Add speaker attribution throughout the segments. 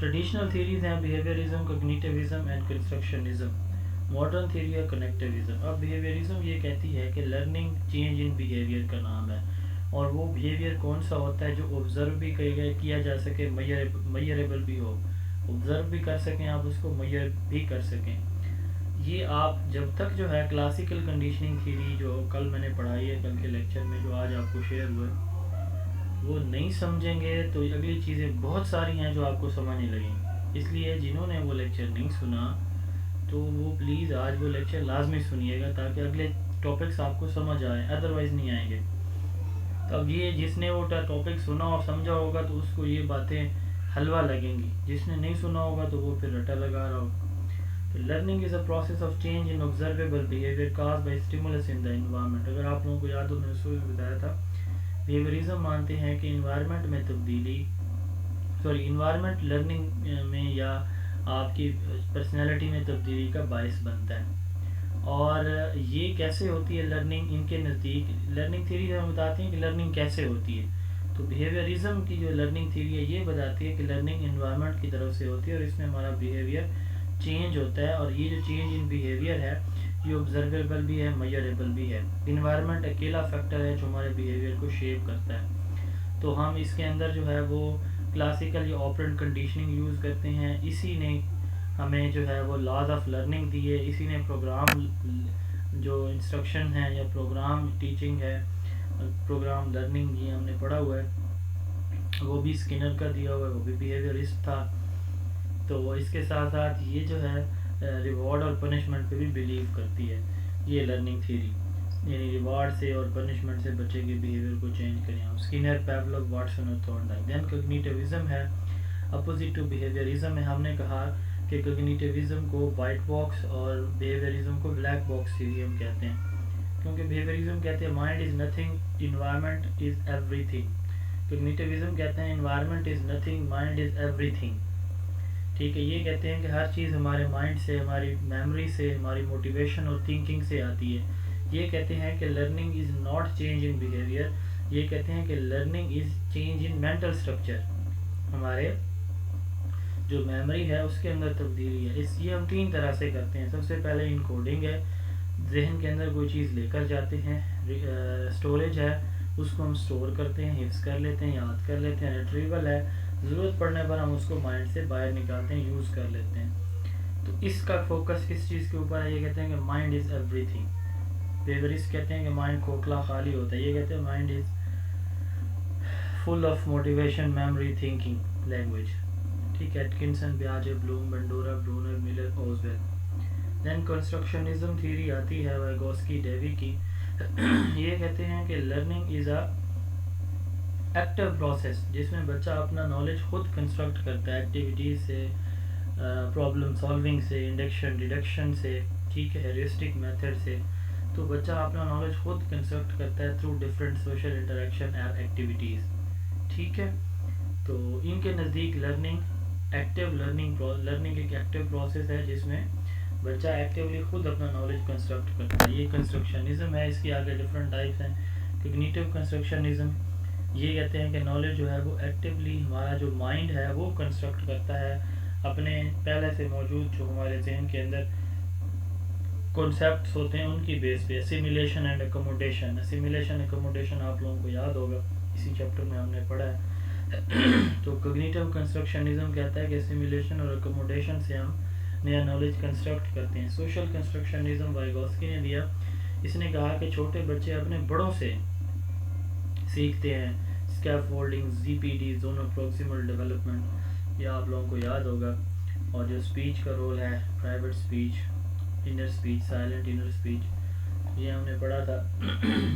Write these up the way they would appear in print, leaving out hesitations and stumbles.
Speaker 1: Traditional theories ہیں بیہیویئرزم، کوگنیٹیوزم and کنسٹرکشنزم. Modern theory ہے کنیکٹیوزم. اب بیہیویئرزم یہ کہتی ہے کہ لرننگ چینج ان بیہیویئر کا نام ہے، اور وہ بیہیویئر کون سا ہوتا ہے جو آبزرو بھی کیا جا سکے، میئریبل بھی ہو، آبزرو بھی کر سکیں آپ اس کو، میئر بھی کر سکیں. یہ آپ جب تک جو ہے کلاسیکل کنڈیشننگ تھیوری جو کل میں نے پڑھائی ہے، کل کے لیکچر میں جو آج آپ کو شیئر ہوئے، وہ نہیں سمجھیں گے تو اگلی چیزیں بہت ساری ہیں جو آپ کو سمجھنے لگیں. اس لیے جنہوں نے وہ لیکچر نہیں سنا تو وہ پلیز آج وہ لیکچر لازمی سنیے گا تاکہ اگلے ٹاپکس آپ کو سمجھ آئیں، ادروائز نہیں آئیں گے. تو اب یہ جس نے وہ ٹاپک سنا اور سمجھا ہوگا تو اس کو یہ باتیں حلوہ لگیں گی، جس نے نہیں سنا ہوگا تو وہ پھر رٹا لگا رہا ہوگا. Learning is a process of change in observable behaviour cause by stimulus in the environment. اگر آپ لوگوں کو یاد ہو میں نے اس کو بھی بتایا تھا، بیہیویئرزم مانتے ہیں کہ انوائرمنٹ میں تبدیلی، انوائرمنٹ لرننگ میں یا آپ کی پرسنالٹی میں تبدیلی کا باعث بنتا ہے. اور یہ کیسے ہوتی ہے لرننگ؟ ان کے نزدیک لرننگ تھیوری ہم بتاتے ہیں کہ لرننگ کیسے ہوتی ہے. تو بیہیویئرزم کی جو لرننگ تھیوری ہے یہ بتاتی ہے کہ لرننگ انوائرمنٹ کی طرف سے ہوتی ہے اور اس میں ہمارا بیہیویئر چینج ہوتا ہے، اور یہ جو چینج ان بیہیویئر ہے یہ آبزرویبل بھی ہے، میئریبل بھی ہے. انوائرمنٹ اکیلا فیکٹر ہے جو ہمارے بیہیویئر کو شیپ کرتا ہے. تو ہم اس کے اندر جو ہے وہ کلاسیکل یا آپرینٹ کنڈیشننگ یوز کرتے ہیں. اسی نے ہمیں جو ہے وہ لاز آف لرننگ دی ہے، اسی نے پروگرام جو انسٹرکشن ہے یا پروگرام ٹیچنگ ہے، پروگرام لرننگ یہ ہم نے پڑھا ہوا ہے، وہ بھی اسکینر کا دیا ہوا ہے، وہ بھی بیہیویئرسٹ تھا. تو اس کے ساتھ ساتھ یہ جو ہے ریوارڈ اور پنشمنٹ پہ بھی بلیو کرتی ہے یہ لرننگ تھیوری، یعنی ریوارڈ سے اور پنشمنٹ سے بچے کے بیہیویئر کو چینج کریں. اسکینر، پیولوو، واٹسن اور تھورنڈائک. دین کوگنیٹیوزم ہے، اپوزٹ ٹو بیہیویئرزم ہے. ہم نے کہا کہ کوگنیٹیوزم کو وائٹ باکس اور بیہیویئرزم کو بلیک باکس تھیوری ہم کہتے ہیں، کیونکہ بیہیویئرزم کہتے ہیں mind is nothing, environment is everything. Cognitivism کہتے ہیں environment is nothing, mind is everything. ٹھیک ہے، یہ کہتے ہیں کہ ہر چیز ہمارے مائنڈ سے، ہماری میموری سے، ہماری موٹیویشن اور تھنکنگ سے آتی ہے. یہ کہتے ہیں کہ learning is not change in behaviour. یہ کہتے ہیں کہ learning is change in mental structure, ہمارے جو میموری ہے اس کے اندر تبدیلی ہے. یہ ہم 3 طرح سے کرتے ہیں. سب سے پہلے انکوڈنگ ہے، ذہن کے اندر کوئی چیز لے کر جاتے ہیں. اسٹوریج ہے، اس کو ہم اسٹور کرتے ہیں، حفظ کر لیتے ہیں، یاد کر لیتے ہیں. ریٹریول ہے، ضرورت پڑنے پر ہم اس کو مائنڈ سے باہر نکالتے ہیں، یوز کر لیتے ہیں. تو اس کا فوکس کس چیز کے اوپر ہے؟ یہ کہتے ہیں کہ مائنڈ از ایوری تھنگ. بیہیویئرسٹ کہتے ہیں کہ مائنڈ کھوکھلا خالی ہوتا ہے. یہ کہتے ہیں mind is full of motivation, memory, thinking, language. ٹھیک ہے، ایٹکنسن، پیاجے، Bloom, Bandura, Bruner, Miller, Ausubel. Then constructionism theory آتی ہے وائگوسکی ڈیوی کی. یہ کہتے ہیں کہ learning is a active process جس میں بچہ اپنا نالج خود کنسٹرکٹ کرتا ہے، ایکٹیویٹیز سے، پرابلم سالونگ سے، انڈکشن ڈیڈکشن سے، ٹھیک ہے، ہیورسٹک میتھڈ سے. تو بچہ اپنا نالج خود کنسٹرکٹ کرتا ہے تھرو ڈفرینٹ سوشل انٹریکشن اور ایکٹیویٹیز. ٹھیک ہے، تو ان کے نزدیک لرننگ ایک ایکٹیو پروسیس ہے جس میں بچہ ایکٹیولی خود اپنا نالج کنسٹرکٹ کرتا ہے. یہ کنسٹرکشنزم ہے. اس کی آگے ڈفرینٹ ٹائپس ہیں. کوگنیٹیو کنسٹرکشنزم یہ کہتے ہیں کہ نالج جو ہے وہ ایکٹیولی ہمارا جو مائنڈ ہے وہ کنسٹرکٹ کرتا ہے اپنے پہلے سے موجود جو ہمارے ذہن کے اندر کنسیپٹس ہوتے ہیں ان کی بیس پہ. اسیمیلیشن اینڈ ایکوموڈیشن. اسیمیلیشن ایکوموڈیشن آپ لوگوں کو یاد ہوگا، اسی چیپٹر میں ہم نے پڑھا ہے. تو کوگنیٹیو کنسٹرکشنزم کہتا ہے کہ اسیمیلیشن اور ایکوموڈیشن سے ہم نیا نالج کنسٹرکٹ کرتے ہیں. سوشل کنسٹرکشنزم وائگوسکی نے دیا. اس نے کہا کہ چھوٹے بچے اپنے بڑوں سے سیکھتے ہیں. اسکیفولڈنگ، زی پی ڈی، زونو پروکسیمل ڈیولپمنٹ، یہ آپ لوگوں کو یاد ہوگا. اور جو اسپیچ کا رول ہے، private speech, inner speech, silent inner speech, یہ ہم نے پڑھا تھا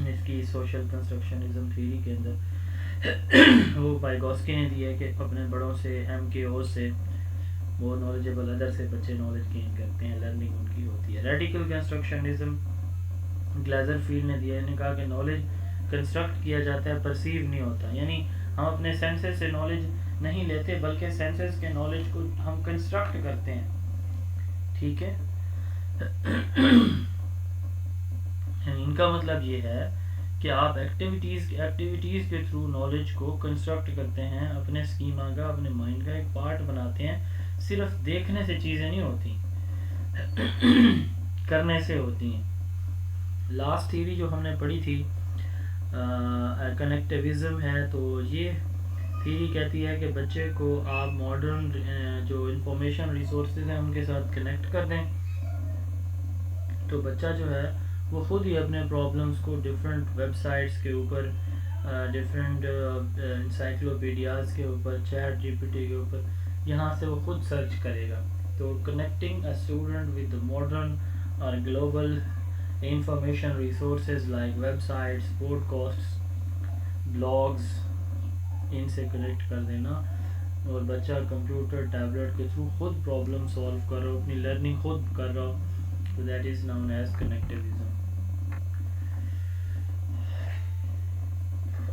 Speaker 1: اس کی سوشل کنسٹرکشنزم تھیوری کے اندر. وہ وائگوسکی نے دی ہے کہ اپنے بڑوں سے، ایم کے او سے، وہ نالجیبل ادر سے بچے نالج گین کرتے ہیں، لرننگ ان کی ہوتی ہے. ریڈیکل کنسٹرکشنزم گلیزر فیلڈ نے دیا. نے کہا کہ نالج کنسٹرکٹ کیا جاتا ہے، پرسیو نہیں ہوتا. یعنی ہم اپنے سینسز سے نالج نہیں لیتے بلکہ سینسز کے نالج کو ہم کنسٹرکٹ کرتے ہیں. ٹھیک ہے، ان کا مطلب یہ ہے کہ آپ ایکٹیویٹیز کے تھرو نالج کو کنسٹرکٹ کرتے ہیں، اپنے اسکیما کا، اپنے مائنڈ کا ایک پارٹ بناتے ہیں. صرف دیکھنے سے چیزیں نہیں ہوتی، کرنے سے ہوتی ہیں. لاسٹ تھیوری جو ہم نے پڑھی تھی کنیکٹیوزم ہے، تو یہ تھیوری کہتی ہے کہ بچے کو آپ ماڈرن جو انفارمیشن ریسورسز ہیں ان کے ساتھ کنیکٹ کر دیں، تو بچہ جو ہے وہ خود ہی اپنے پرابلمس کو ڈفرینٹ ویب سائٹس کے اوپر، ڈفرینٹ انسائکلوپیڈیاز کے اوپر، چیٹ جی پی ٹی کے اوپر، یہاں سے وہ خود سرچ کرے گا. تو connecting a student with modern اور global information resources like websites, podcasts, blogs, ان سے کنیکٹ کر دینا، اور بچہ کمپیوٹر ٹیبلٹ کے تھرو خود پرابلم سالو کر رہا ہو، اپنی لرننگ خود کر رہا ہو. So that is known as connectivism.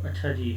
Speaker 1: اچھا جی،